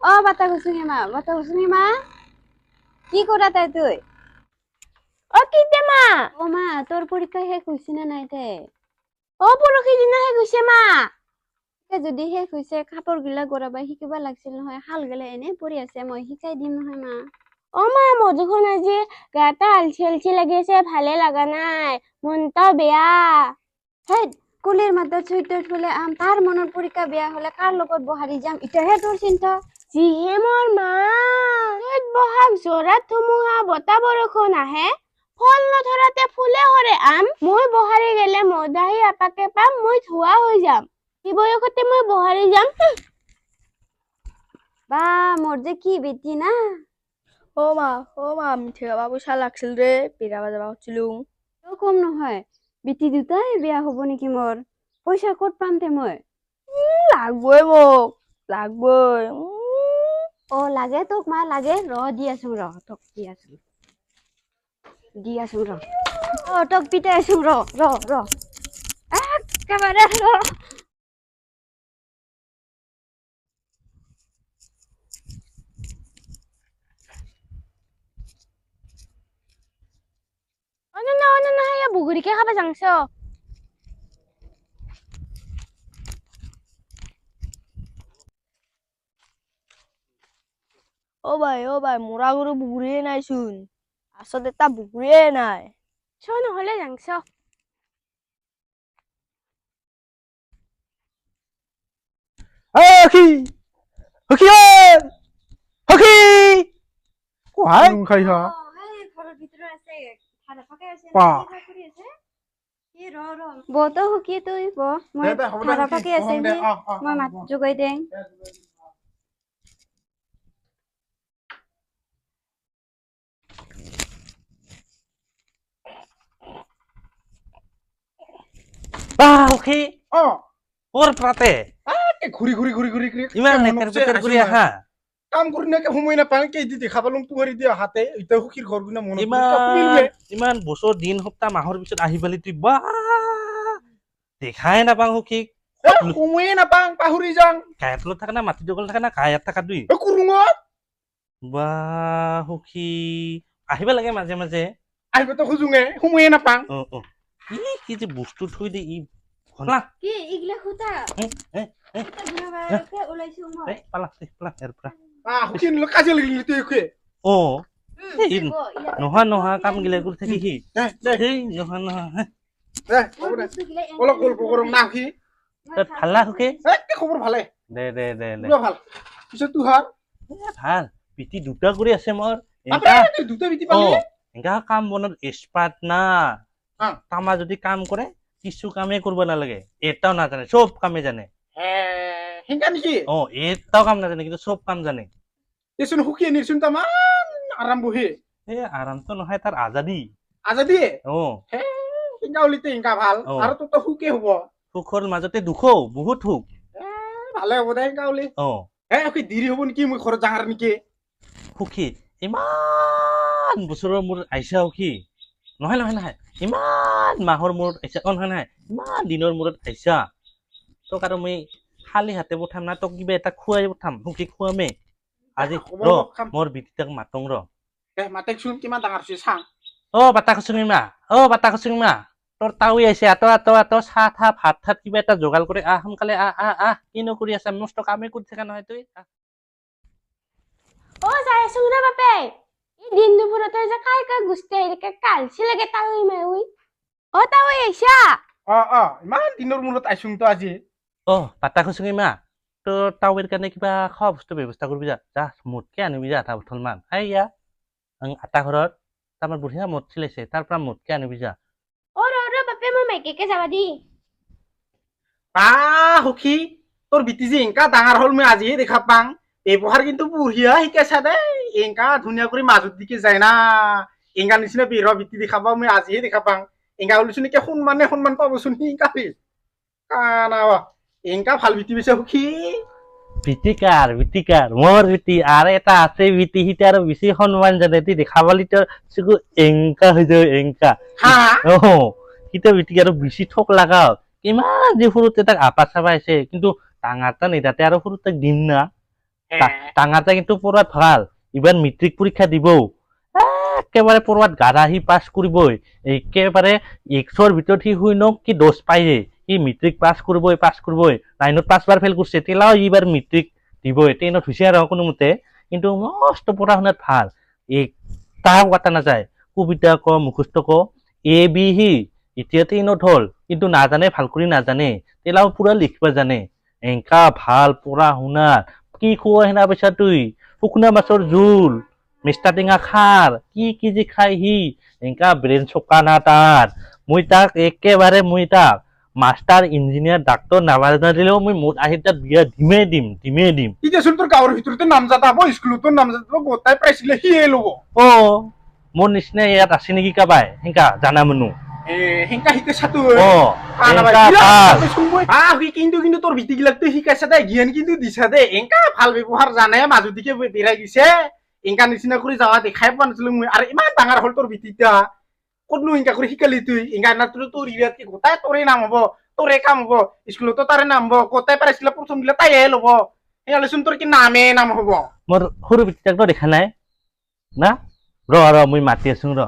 অ বাতা কুচুঙি মা কি কৰা তাই তুই অ কিতে মা অ মা তোৰ পৰীক্ষা শেষ হৈছে না নাই তে অ পৰহি দিনাহে গৈছে মা যদি শেষ হৈছে কাপোৰ গিলা গৰাবা শিকিবা লাগছিল নহয় শাল গিলা এনে পৰি আছে মই শিকাই দিম নহয় মা অ মা মধুখন আজি গাটা আলচি লাগি আছে ভালে লাগা নাই মনটা বেয়া হেই কুলিৰ মাতত চৈতৰ ফুলে আম তাৰ মনৰ পৰীক্ষা বেয়া হলে কাৰ লগত বহাৰি যাম এতিয়াহে তোৰ চিন্তা যিহে মোৰ মা বহাগ জৰাত ধুমুহা বতাহ বৰষুণ আহে ফল নধৰাতে ফুলে সৰে আম মই বহাৰি গেলে মদাহী আপাকে পাম মই ধোৱা হৈ যাম এই বয়সতে মই বহাৰি যাম বা মোৰ যে কি বেটি না অ মা মিঠে খাবা পইচা লাগছিল ৰে বিৰাবা যাবা খুজিছিলো তো কম নহয় বেটি দুটাই বেয়া হব নেকি মোৰ পইচা ক'ত পাম তে মই লাগবই মোক লাগবই অ লাগে তোক মা লাগে ৰ দি আছো ৰ তোক দি আছো ৰ অ তোক পিটাই আছো ৰ একেবাৰে ৰ অনা ইয়া বুগুৰিকে খাবা যাংছ ও ভাই মোরা গরু বুগুরিয়ে নাই শুন আসলে তা বুগুরিয়ে নাই চ নহলে যাংছ হকি হকি হকি কোহাই খাই হা ঘৰৰ ভিতৰত আছে খানা পকাই আছে পা কি কৰি আছে কি ৰ বতো হুকি তুই ব মই খানা পকাই আছে মই মাত যোগাই দেং হকি অ ওর প্রাতে ঘুরি ঘুরি ঘুরি ঘুরি ঘুরি ইমান নেকের পেকের ঘুরি আহা কাম কৰি নাকে সময় নাপায় কে দি দেখা পালং তুহাৰি দিয়া হাতে ইতা হুকিৰ ঘৰ গুনা মনত ইমান বছৰ দিন সপ্তাহ মাহৰ পিছত আহি পালি তুই বা দেখাই নাপাং হকিক সময়ে নাপাং পাহৰি যাং কায়াত থাকে না মাটি দগল থাকে না কায়াত থাকা তুই কুৰুঙত বা হকি আহিব লাগে মাজে মাজে আহিবতো খোজোঙে সময়ে নাপাং কি যে বস্তু থৈ দে ই ভলা কি ইগলা খুতা ওলাইছো মই পালা এৰ পৰা হুকিন কাজিয়া লাগিলি তুই একে নোহোৱা কাম গিলা কৰি থাকি সি নোহোৱা অলপ গল্প কৰম না হুকি ভাল না হুকি খবৰ ভালে দে ভাল পিছত তুহাৰ ভাল পিটি দুটা কৰি আছে মোৰ দুটা বিটি পালি এনেকা কাম বনত এক্সপাৰ্ট না তামা যদি কাম কৰে কিছু কামেই কৰিব নালাগে এটাও নাজানে চব কামে জানে হেংকা নেকি এটাও কাম নাজানে কিন্তু চব কাম জানে এচোন হুকি আনিৰচোন তামান আৰাম বহি আৰামটো নহয় তাৰ আজাদী আজাদী হেংকা উলিতে হেংকা ভাল আৰু তোৰ হুকে হব সুখৰ মাজতে দুখও বহুত সুখ ভালে হ'ব দে হেংকা উলি দেৰি হ'ব নেকি মই ঘৰত যাঙাৰ নেকি সুখী ইমান বছৰৰ মূৰত আহিছা সুখী নহয় ইমান মাহৰ মূৰত আহিছা নহয় ইমান দিনৰ মূৰত আহিছা তোক আৰু মই খালি হাতে পঠাম না তোক কিবা এটা খুৱাই পঠাম সুখী খুৱামে আজি মোৰ বিটিটাক মাতং মাতেকচোন কিমান ডাঙৰ হৈছে চাং বাটা কচুঙি মা তোৰ তাৱৈ আহিছে আত চাহ থাহ ভাত থাত কিবা এটা যোগাৰ কৰি সোনকালে কিনো কৰি আছা মস্ত কামেই কৰি থাকা নহয় তুই যাই আছো না বাপে এই দিন দুপুৰতে যে কাই গুচতে আহিলে কালচি লাগে তাৱৈ মাই তাৱৈ আহিছা ইমান দিনৰ মূৰত আহিছোং তো আজি বাটা কচুঙি মা তোৰ তাৱৈৰ কাৰণে কিবা খোৱা বস্তু ব্যৱস্থা কৰিবি যা মোতকে আনিবি যা আধা বটল মান আটা ঘৰত তাৰমানে বঢ়িয়া মদ চিলাইছে তাৰ পৰা মোতকে আনিবি যা ৰ বাপে মই মাইকেকে যাবা দি সুখী তোৰ বিটি যে এংকা ডাঙৰ হল মই আজিহে দেখা পাং ব্যৱহাৰ কিন্তু বঢ়িয়া শিকাইছা দে এংকা ধুনীয়া কৰি মাজত দিকে যায় না এংকা নিচিনা বিৰ বিটি দেখা পাওঁ মই আজিহে দেখা পাং এংকা ওলিছো নেকি সন্মান পাবচোন এংকা এংকা ভাল বিটি পাইছে সুখী বিটিকাৰ মোৰ বিটি আৰু এটা আছে বিটি সিটা আৰু বেছি সন্মান জানে তুই দেখা পালি তোৰ চকু এংকা হৈ যায় এংকা সিটা বিটিক আৰু বেছি ঠক লাগাও কিমান যে সৰুতে তাক আপা চাবা আছে কিন্তু ডাঙৰ টা নিদাতে আৰু সৰু তাক দিম না ডাঙাৰটা কিন্তু পঢ়াত ভাল এইবাৰ মেট্ৰিক পৰীক্ষা দিব একেবাৰে পঢ়াত গাধা সি পাছ কৰিবই একেবাৰে 100ৰ ভিতৰত সি শুই নওক কি 10 পায়ে সি মেট্ৰিক পাছ কৰিবই 9ত 5বাৰ ফেইল কৰিছে তেলাও এইবাৰ মেট্ৰিক দিবই 10ত হৈছে আৰু কোনোমতে কিন্তু মস্ত পঢ়া শুনাত ভাল তাৰ কথা নাযায় কবিতা ক মুখস্থ ক এ বি সি এতিয়া 10ত হ'ল কিন্তু নাজানে ভাল কৰি নাজানে তেলাও পুৰা লিখিব জানে এংকা ভাল পঢ়া শুনা কি খোৱা হেনা পইচা তুই শুকনা মাছৰ জোল মিষ্টা টেঙা খাৰ কি যে খাই সি এংকা ব্ৰেইন চকা না তাৰ মই তাক একেবাৰে মাষ্টাৰ ইঞ্জিনিয়াৰ ডাক্তৰ নাবাদিলেও মই মোৰ আহি তাত বিয়া দিমেই দিম ইতিয়াচোন তোৰ গাঁৱৰ ভিতৰতে নামজাত হব স্কুলতো নামজাত হব গোটাই পাইছিলে সিয়ে ল'ব মোৰ নিচিনা ইয়াত আছে নেকি কাবাই সেংকা জানা মানুহ হেংকা শিকাইছা তুই কিন্তু তোৰ ভিটি গিলাক তুই শিকাইছা দে জ্ঞান কিন্তু দিছা দে এংকা ভাল ব্যৱহাৰ জানে মাজুদিকে বেৰাই গৈছে এংকা নিচিনা কৰি যাৱা দেখাই পোৱা নাছিলো মই আৰু ইমান ডাঙৰ হ'ল তোৰ ভিটিটা ক'তনো এংকা কৰি শিকালি তুই এংকা না তোৰ ইয়াত গোটাই তোৰে নাম হব তোৰে কাম হব স্কুলতো তাৰে নাম হব গোটাই পাইছিলে প্ৰথম গিলা তাইহে ল'ব সেইহলেচোন তোৰ কি নাম হব মোৰ সৰু ভিটিটাকতো দেখা নাই না ৰ মই মাতি আছো ৰ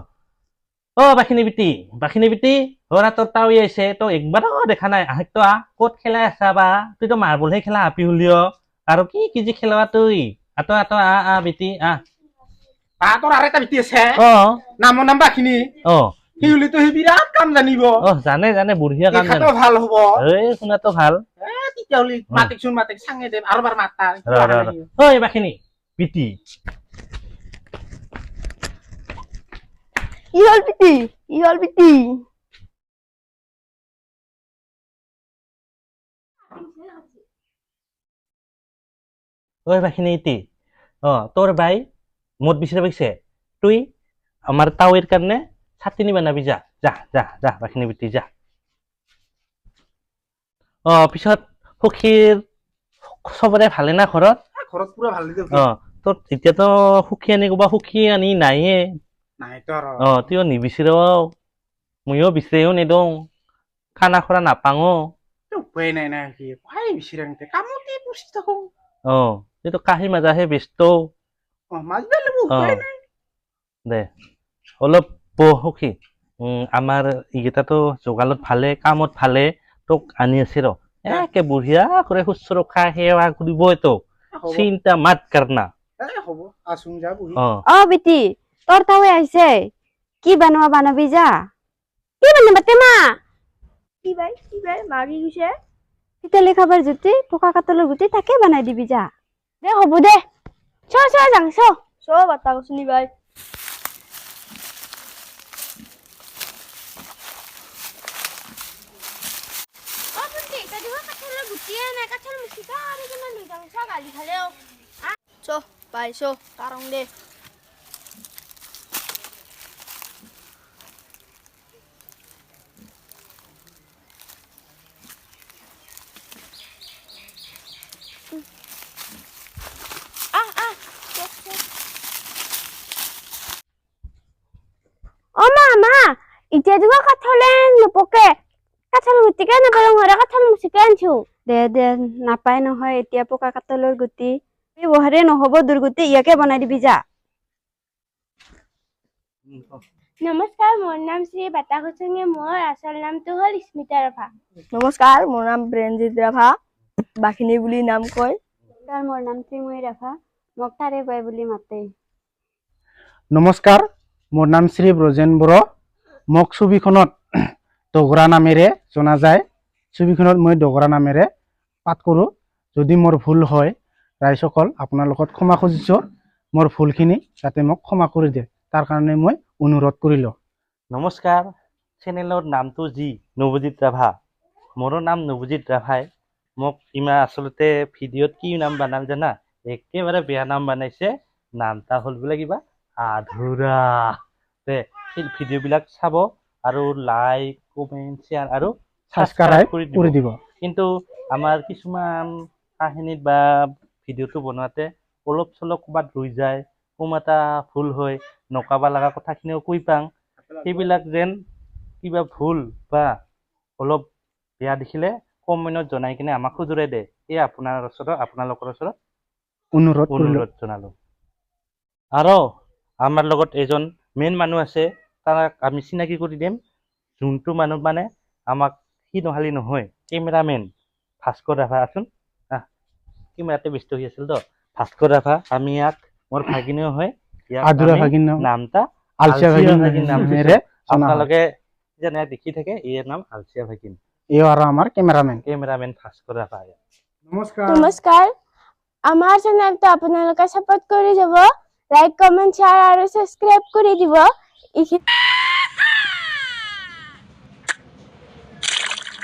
বাখিনী বিটি হৰা তোৰ তাও আহিছে তই একবাৰো দেখা নাই আহেতো ক'ত খেলাই আছা বা তুইতো মাৰ্বলহে খেলা আপি হলিও আৰু কি যে খেলোৱা তুই বিটি তোৰ আৰু এটা বিটি আছে নামৰ নাম বাখিনি সি হলিতো সি বিৰাট কাম জানিব জানে বঢ়িয়া কাম জানে ভাল হব শুনাতো ভাল তেতিয়াহ'লে মাতিক চাঙে দে আৰু বাৰ মাতা বাখিনি বিটি কি হল পিতি বাখিনি ইতি তোৰ বাই মদ বিচাৰি পাইছে তুই আমাৰ তাৱেৰ কাৰণে চাটনি বানাবি যা বাখিনি বিটি যা পিছত সুখীৰ চবৰে ভালে না ঘৰত পুৰা ভাল তোৰ এতিয়াতো সুখী আনি নাইয়ে তুইও নিবিচাৰ মইও বিচাৰিও নেদওঁ খানা খোৱা নাপাঙো উপায় নাই বিচাৰ কামতে পুচি থাকো তুইতো কাহিৰ মাজাহে ব্যস্ত দে অলপ সুখী আমাৰ এইকেইটাতো যোগালত ভালে কামত ভালে তোক আনি আছে ৰ একে বঢ়িয়া কৰে শুশ্ৰূষা সেৱা কৰিবই তোক চিন্তা মাত কৰনা হ'ব আছোং যা বহি বিটি তোৰ তাৱে আহিছে কি বানাবি যা কি বানাবা তেমা কি বাই মাৰি গৈছে তিতালি খাবাৰ জুতি পকা কাটলৰ গুটি তাকে বনাই দিবি যা দে হ'ব দে চ বাতা কচুনি বাই পাইছো কাৰং দে এতিয়া juga কাঠলেন নপকে কাঠল গুটিকে নাপালো ঘৰে কাঠল মুচিকে আনছো দে নাপায় নহয় এতিয়া পকা কাটলৰ গুটি ব্যৱহাৰে নহব দুৰ্গুটি ইয়াকে বনাই দিবি যা নমস্কাৰ মোৰ নাম শ্ৰী বাতা কুচুঙে মোৰ আচল নামটো হ'ল স্মিতা ৰাভা নমস্কাৰ মোৰ নাম প্ৰেনজিত ৰাভা বাখিনি বুলি নাম কয় মোৰ নাম শ্ৰীময়ী ৰাভা মোক তাৰে বাই বুলি মাতে নমস্কাৰ মোৰ নাম শ্ৰী ব্ৰজেন বড়ো মোক ছবিখনত ডগৰা নামেৰে জনা যায় ছবিখনত মই ডগৰা নামেৰে পাঠ কৰোঁ যদি মোৰ ভুল হয় ৰাইজসকল আপোনাৰ লগত ক্ষমা খুজিছোঁ মোৰ ভুলখিনি যাতে মোক ক্ষমা কৰি দিয়ে তাৰ কাৰণে মই অনুৰোধ কৰিলোঁ নমস্কাৰ চেনেলৰ নামটো যি নৱজিত ৰাভা মোৰো নাম নৱজিত ৰাভাই মোক ইমান আচলতে ভিডিঅ'ত কি নাম বনাল জানা একেবাৰে বেয়া নাম বনাইছে নামটা হ'ল বোলে কিবা আধুৰা সেই ভিডিঅ'বিলাক চাব আৰু লাইক কমেণ্ট শ্বেয়াৰ আৰু সাবস্ক্ৰাইব কৰি দিব কিন্তু আমাৰ কিছুমান কাহিনীত বা ভিডিঅ'টো বনোৱাতে অলপ চলপ ক'ৰবাত ৰৈ যায় কোনো এটা ভুল হয় নকাব লগা কথাখিনিও কৈ পাওঁ সেইবিলাক যেন কিবা ভুল বা অলপ বেয়া দেখিলে কমেণ্টত জনাই কিনে আমাক সুধৰাই দে এই আপোনালোকৰ ওচৰত অনুৰোধ জনালো আৰু আমাৰ লগত এজন মেইন মানুহ আছে তাক আমি চিনাকি কৰি দিম যোনটো মানুহ মানে আমাক সি নহ'লে নহয় কেমেৰামেন ভাস্কৰ ৰাভা আছোন কেমেৰাতে ব্যস্ত হৈ আছিল তো ভাস্কৰ ৰাভা আমি ইয়াক মোৰ ভাগিনীও হয় আদুৰা ভাগিন নামটা আলচিয়া ভাগিন নামেৰে আপোনালোকে যেনে দেখি থাকে ইয়াৰ নাম আলচিয়া ভাগিন এই আৰু আমাৰ কেমেৰামেন ভাস্কৰ ৰাভা নমস্কাৰ আমাৰ চেনেলটো আপোনালোকে সাপোৰ্ট কৰি যাব লাইক কমেন্ট শ্বেয়াৰ আৰু সাবস্ক্ৰাইব কৰি দিব